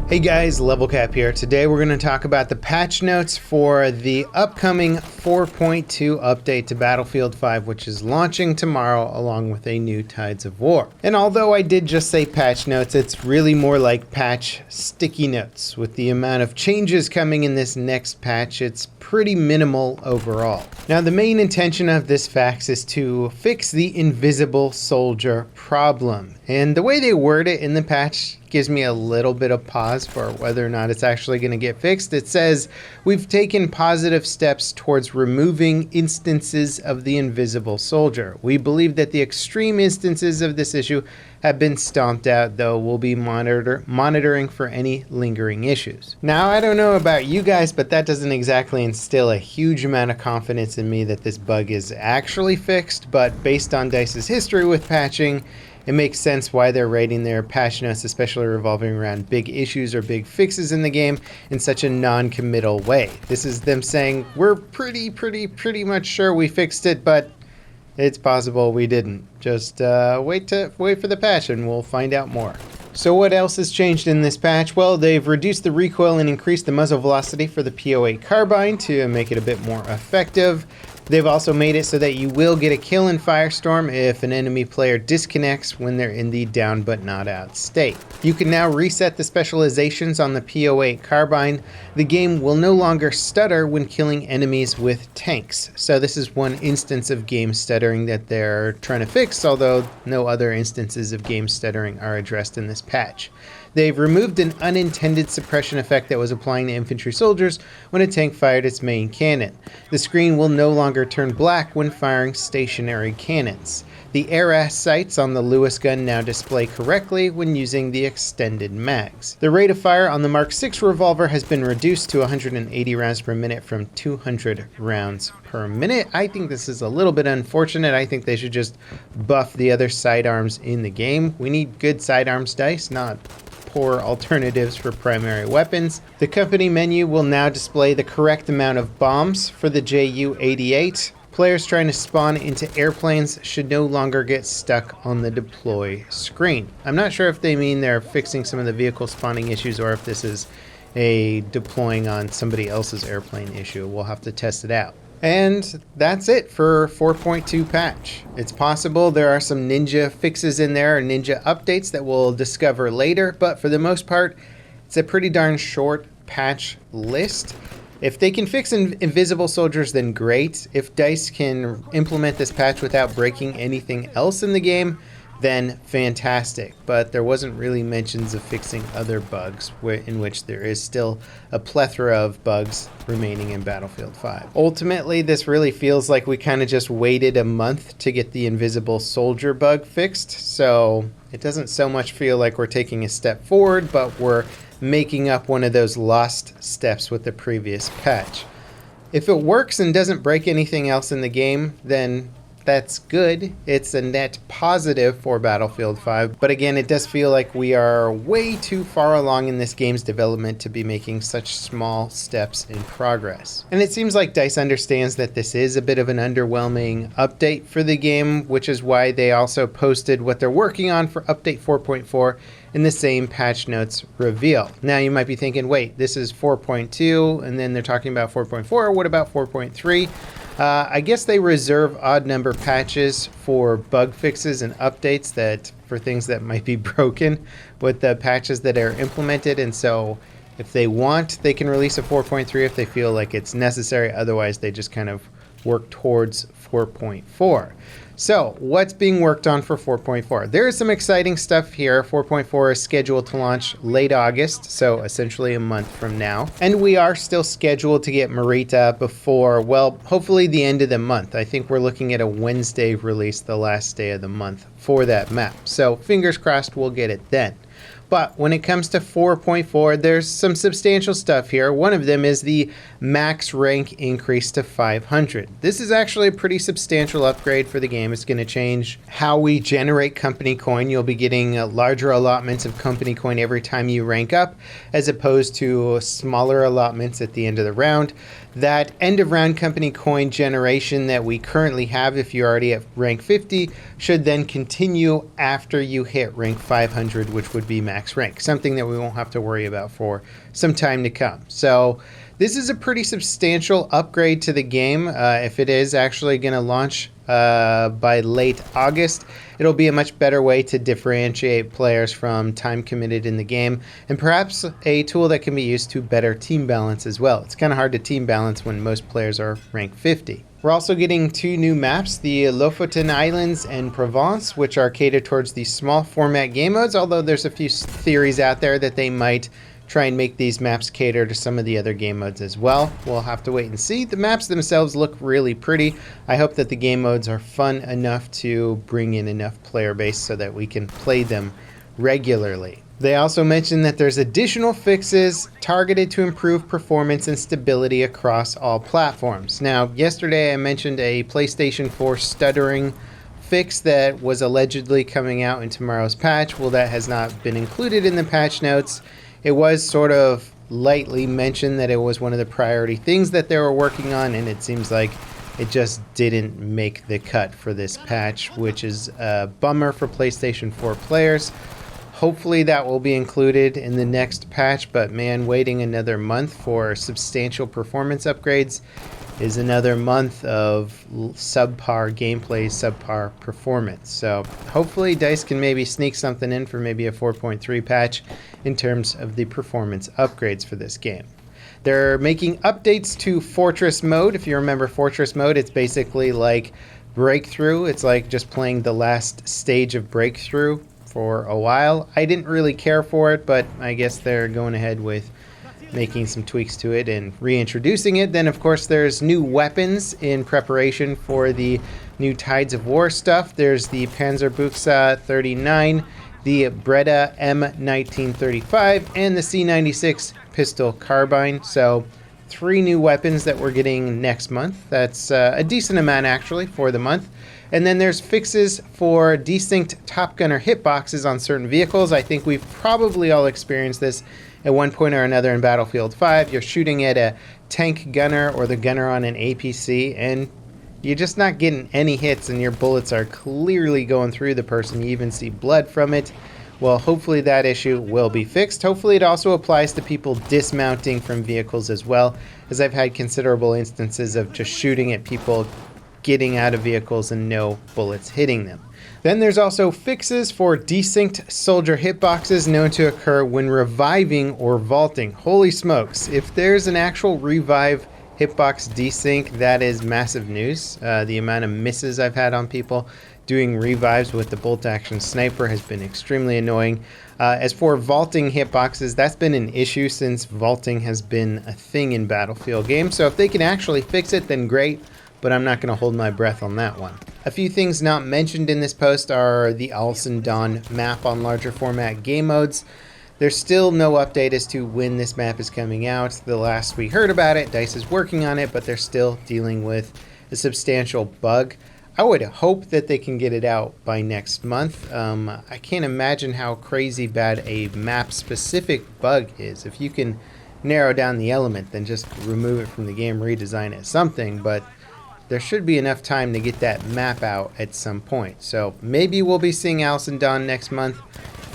Hey guys, Level Cap here. Today we're going to talk about the patch notes for the upcoming 4.2 update to Battlefield 5, which is launching tomorrow along with a new Tides of War. And although I did just say patch notes, it's really more like patch sticky notes. With the amount of changes coming in this next patch, it's pretty minimal overall. Now the main intention of this fax is to fix the invisible soldier problem. And the way they word it in the patch gives me a little bit of pause for whether or not it's actually going to get fixed. It says, we've taken positive steps towards removing instances of the invisible soldier. We believe that the extreme instances of this issue have been stomped out, though we'll be monitoring for any lingering issues. Now, I don't know about you guys, but that doesn't exactly instill a huge amount of confidence in me that this bug is actually fixed, but based on DICE's history with patching, it makes sense why they're rating their patch notes, especially revolving around big issues or big fixes in the game, in such a non-committal way. This is them saying, we're pretty much sure we fixed it, but it's possible we didn't. Just wait for the patch and we'll find out more. So what else has changed in this patch? Well, they've reduced the recoil and increased the muzzle velocity for the P08 carbine to make it a bit more effective. They've also made it so that you will get a kill in Firestorm if an enemy player disconnects when they're in the down but not out state. You can now reset the specializations on the P08 carbine. The game will no longer stutter when killing enemies with tanks. So this is one instance of game stuttering that they're trying to fix, although no other instances of game stuttering are addressed in this patch. They've removed an unintended suppression effect that was applying to infantry soldiers when a tank fired its main cannon. The screen will no longer turn black when firing stationary cannons. The air-ass sights on the Lewis gun now display correctly when using the extended mags. The rate of fire on the Mark 6 revolver has been reduced to 180 rounds per minute from 200 rounds per minute. I think this is a little bit unfortunate. I think they should just buff the other sidearms in the game. We need good sidearms dice, not poor alternatives for primary weapons. The company menu will now display the correct amount of bombs for the Ju-88. Players trying to spawn into airplanes should no longer get stuck on the deploy screen. I'm not sure if they mean they're fixing some of the vehicle spawning issues or if this is a deploying on somebody else's airplane issue. We'll have to test it out. And that's it for 4.2 patch. It's possible there are some ninja fixes in there or ninja updates that we'll discover later, but for the most part, it's a pretty darn short patch list. If they can fix invisible soldiers, then great. If DICE can implement this patch without breaking anything else in the game, then fantastic. But there wasn't really mentions of fixing other bugs, in which there is still a plethora of bugs remaining in Battlefield 5. Ultimately, this really feels like we kind of just waited a month to get the invisible soldier bug fixed, so it doesn't so much feel like we're taking a step forward, but we're making up one of those lost steps with the previous patch. If it works and doesn't break anything else in the game, then that's good. It's a net positive for Battlefield 5, but again, it does feel like we are way too far along in this game's development to be making such small steps in progress. And it seems like DICE understands that this is a bit of an underwhelming update for the game, which is why they also posted what they're working on for update 4.4 in the same patch notes reveal. Now you might be thinking, wait, this is 4.2 and then they're talking about 4.4, what about 4.3? I guess they reserve odd number patches for bug fixes and updates for things that might be broken with the patches that are implemented. And so if they want, they can release a 4.3 if they feel like it's necessary. Otherwise, they just kind of work towards 4.4. So what's being worked on for 4.4? There is some exciting stuff here. 4.4 is scheduled to launch late August, so essentially a month from now. And we are still scheduled to get Marita before, well, hopefully the end of the month. I think we're looking at a Wednesday release, the last day of the month for that map. So fingers crossed we'll get it then. But when it comes to 4.4, there's some substantial stuff here. One of them is the max rank increase to 500. This is actually a pretty substantial upgrade for the game. It's going to change how we generate company coin. You'll be getting larger allotments of company coin every time you rank up, as opposed to smaller allotments at the end of the round. That end of round company coin generation that we currently have, if you're already at rank 50, should then continue after you hit rank 500, which would be max max rank, something that we won't have to worry about for some time to come. So this is a pretty substantial upgrade to the game. If it is actually going to launch by late August, it'll be a much better way to differentiate players from time committed in the game, and perhaps a tool that can be used to better team balance as well. It's kind of hard to team balance when most players are rank 50. We're also getting 2 new maps, the Lofoten Islands and Provence, which are catered towards the small format game modes, although there's a few theories out there that they might try and make these maps cater to some of the other game modes as well. We'll have to wait and see. The maps themselves look really pretty. I hope that the game modes are fun enough to bring in enough player base so that we can play them regularly. They also mentioned that there's additional fixes targeted to improve performance and stability across all platforms. Now, yesterday I mentioned a PlayStation 4 stuttering fix that was allegedly coming out in tomorrow's patch. Well, that has not been included in the patch notes. It was sort of lightly mentioned that it was one of the priority things that they were working on, and it seems like it just didn't make the cut for this patch, which is a bummer for PlayStation 4 players. Hopefully that will be included in the next patch, but man, waiting another month for substantial performance upgrades is another month of subpar gameplay, subpar performance. So hopefully DICE can maybe sneak something in for maybe a 4.3 patch in terms of the performance upgrades for this game. They're making updates to Fortress mode. If you remember Fortress mode, it's basically like Breakthrough. It's like just playing the last stage of Breakthrough for a while. I didn't really care for it, but I guess they're going ahead with making some tweaks to it and reintroducing it. Then of course there's new weapons in preparation for the new Tides of War stuff. There's the Panzerbuchse 39, the Breda M1935, and the C96 pistol carbine. So 3 new weapons that we're getting next month. That's a decent amount actually for the month. And then there's fixes for desync Top Gunner hitboxes on certain vehicles. I think we've probably all experienced this at one point or another in Battlefield 5. You're shooting at a tank gunner or the gunner on an APC, and you're just not getting any hits, and your bullets are clearly going through the person. You even see blood from it. Well, hopefully that issue will be fixed. Hopefully it also applies to people dismounting from vehicles as well, as I've had considerable instances of just shooting at people getting out of vehicles and no bullets hitting them. Then there's also fixes for desynced soldier hitboxes known to occur when reviving or vaulting. Holy smokes, if there's an actual revive hitbox desync, that is massive news. The amount of misses I've had on people doing revives with the bolt action sniper has been extremely annoying. As for vaulting hitboxes, that's been an issue since vaulting has been a thing in Battlefield games. So if they can actually fix it, then great, but I'm not going to hold my breath on that one. A few things not mentioned in this post are the Alcyon Dawn map on larger format game modes. There's still no update as to when this map is coming out. The last we heard about it, DICE is working on it, but they're still dealing with a substantial bug. I would hope that they can get it out by next month. I can't imagine how crazy bad a map-specific bug is. If you can narrow down the element, then just remove it from the game, redesign it, something, but there should be enough time to get that map out at some point. So maybe we'll be seeing Alcyon Dawn next month,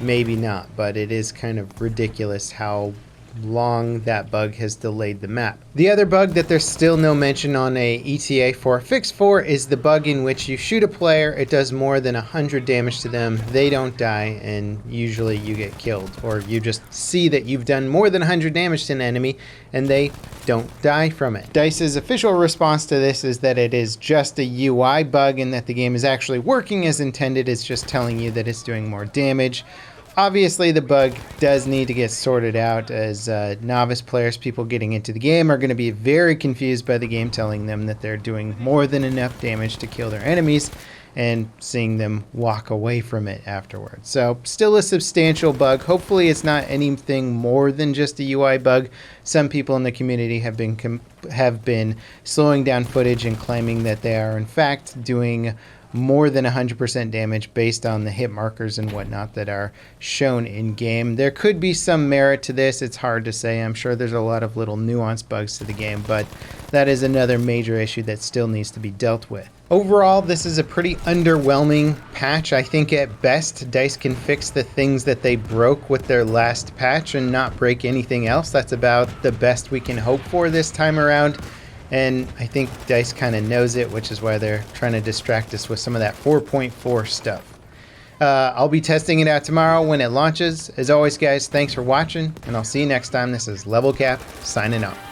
maybe not, but it is kind of ridiculous how long that bug has delayed the map. The other bug that there's still no mention on a ETA for fix for is the bug in which you shoot a player, it does more than 100 damage to them, they don't die, and usually you get killed, or you just see that you've done more than 100 damage to an enemy and they don't die from it. DICE's official response to this is that it is just a UI bug and that the game is actually working as intended. It's just telling you that it's doing more damage. Obviously, the bug does need to get sorted out, as novice players, people getting into the game, are going to be very confused by the game telling them that they're doing more than enough damage to kill their enemies and seeing them walk away from it afterwards. So still a substantial bug. Hopefully it's not anything more than just a UI bug. Some people in the community have been slowing down footage and claiming that they are in fact doing more than 100% damage based on the hit markers and whatnot that are shown in game. There could be some merit to this. It's hard to say. I'm sure there's a lot of little nuanced bugs to the game, but that is another major issue that still needs to be dealt with. Overall, this is a pretty underwhelming patch. I think at best, DICE can fix the things that they broke with their last patch and not break anything else. That's about the best we can hope for this time around. And I think DICE kind of knows it, which is why they're trying to distract us with some of that 4.4 stuff. I'll be testing it out tomorrow when it launches. As always, guys, thanks for watching, and I'll see you next time. This is Level Cap, signing off.